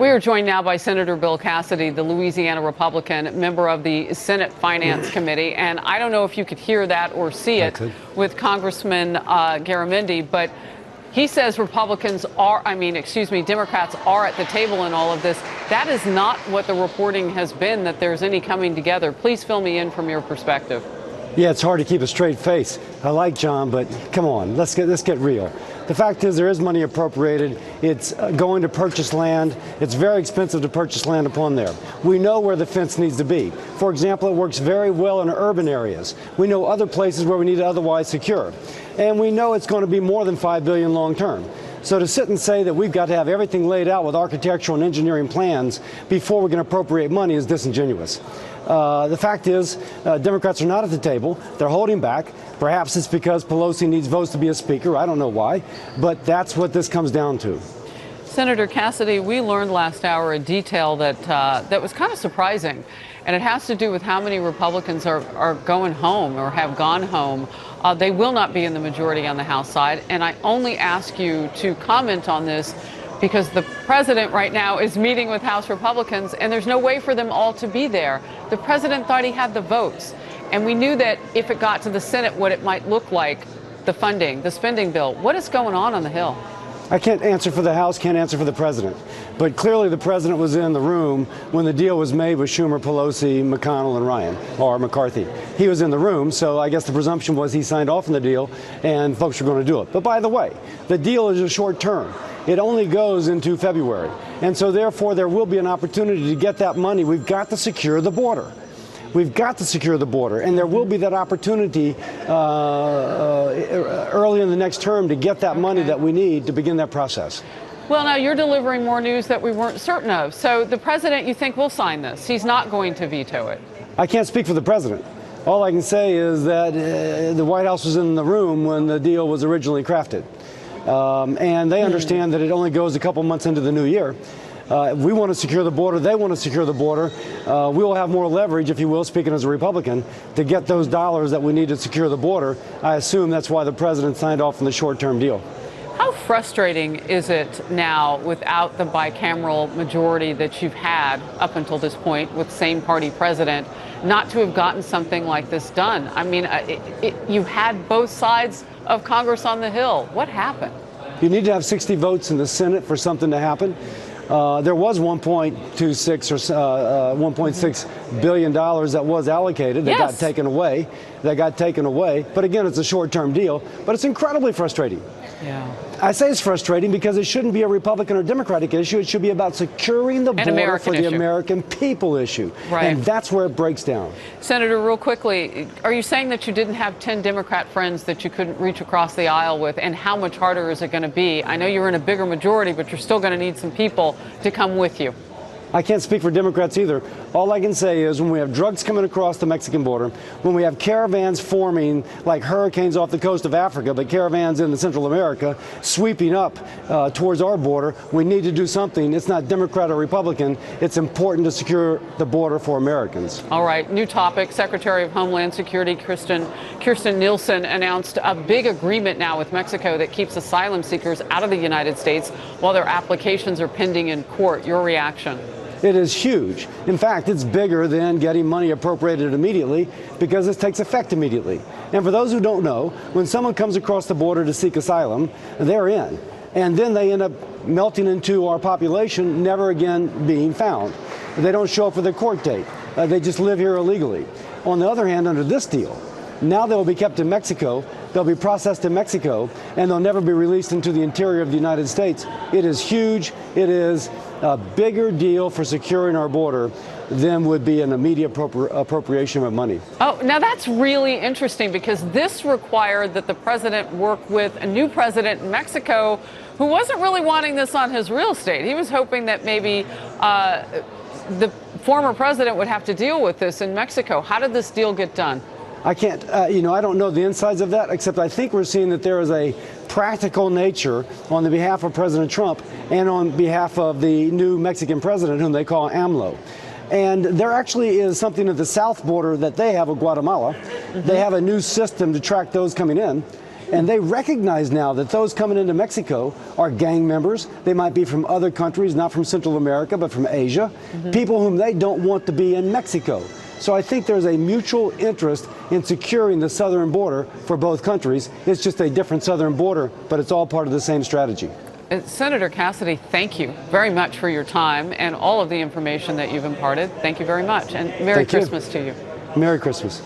We are joined now by Senator Bill Cassidy, the Louisiana Republican, member of the Senate Finance Committee. And I don't know if you could hear that or see it with Congressman Garamendi, but he says Democrats are at the table in all of this. That is not what the reporting has been, that there's any coming together. Please fill me in from your perspective. Yeah, it's hard to keep a straight face. I like John, but come on, let's get real. The fact is there is money appropriated. It's going to purchase land. It's very expensive to purchase land upon there. We know where the fence needs to be. For example, it works very well in urban areas. We know other places where we need to otherwise secure. And we know it's going to be more than $5 billion long term. So to sit and say that we've got to have everything laid out with architectural and engineering plans before we can appropriate money is disingenuous. The fact is, Democrats are not at the table. They're holding back. Perhaps it's because Pelosi needs votes to be a speaker. I don't know why, but that's what this comes down to. Senator Cassidy, we learned last hour a detail that was kind of surprising, and it has to do with how many Republicans are going home or have gone home. They will not be in the majority on the House side, and I only ask you to comment on this because the president right now is meeting with House Republicans, and there's no way for them all to be there. The president thought he had the votes, and we knew that if it got to the Senate, what it might look like, the funding, the spending bill. What is going on the Hill? I can't answer for the House, can't answer for the president. But clearly the president was in the room when the deal was made with Schumer, Pelosi, McConnell, and Ryan, or McCarthy. He was in the room, so I guess the presumption was he signed off on the deal and folks were going to do it. But by the way, the deal is a short term. It only goes into February. And so therefore there will be an opportunity to get that money. We've got to secure the border. We've got to secure the border, and there will be that opportunity early in the next term to get that money that we need to begin that process. Well, now you're delivering more news that we weren't certain of. So the president, you think, will sign this? He's not going to veto it? I can't speak for the president. All I can say is that the White House was in the room when the deal was originally crafted. And they understand that it only goes a couple months into the new year. We want to secure the border. They want to secure the border. We will have more leverage, if you will, speaking as a Republican, to get those dollars that we need to secure the border. I assume that's why the president signed off on the short-term deal. How frustrating is it now without the bicameral majority that you've had up until this point with same-party president not to have gotten something like this done? I mean, you had both sides of Congress on the Hill. What happened? You need to have 60 votes in the Senate for something to happen. There was $1.26 or $1.6 billion that was allocated that got taken away. But again, it's a short-term deal. But it's incredibly frustrating. Yeah. I say it's frustrating because it shouldn't be a Republican or Democratic issue. It should be about securing the border for the American people issue. Right. And that's where it breaks down. Senator, real quickly, are you saying that you didn't have 10 Democrat friends that you couldn't reach across the aisle with? And how much harder is it going to be? I know you're in a bigger majority, but you're still going to need some people to come with you. I can't speak for Democrats either. All I can say is when we have drugs coming across the Mexican border, when we have caravans forming like hurricanes off the coast of Africa, but caravans in Central America sweeping up towards our border, we need to do something. It's not Democrat or Republican. It's important to secure the border for Americans. All right, new topic. Secretary of Homeland Security Kirstjen Nielsen announced a big agreement now with Mexico that keeps asylum seekers out of the United States while their applications are pending in court. Your reaction? It is huge. In fact, it's bigger than getting money appropriated immediately because this takes effect immediately. And for those who don't know, when someone comes across the border to seek asylum, they're in. And then they end up melting into our population, never again being found. They don't show up for their court date. They just live here illegally. On the other hand, under this deal, now they'll be kept in Mexico, they'll be processed in Mexico, and they'll never be released into the interior of the United States. It is huge. It is a bigger deal for securing our border than would be an immediate appropriation of money. Oh, now that's really interesting because this required that the president work with a new president in Mexico who wasn't really wanting this on his real estate. He was hoping that maybe the former president would have to deal with this in Mexico. How did this deal get done? I can't, I don't know the insides of that, except I think we're seeing that there is a practical nature on the behalf of President Trump and on behalf of the new Mexican president, whom they call AMLO. And there actually is something at the south border that they have with Guatemala. They have a new system to track those coming in. And they recognize now that those coming into Mexico are gang members. They might be from other countries, not from Central America, but from Asia, people whom they don't want to be in Mexico. So I think there's a mutual interest in securing the southern border for both countries. It's just a different southern border, but it's all part of the same strategy. Senator Cassidy, thank you very much for your time and all of the information that you've imparted. Thank you very much, and Merry Christmas to you. Merry Christmas.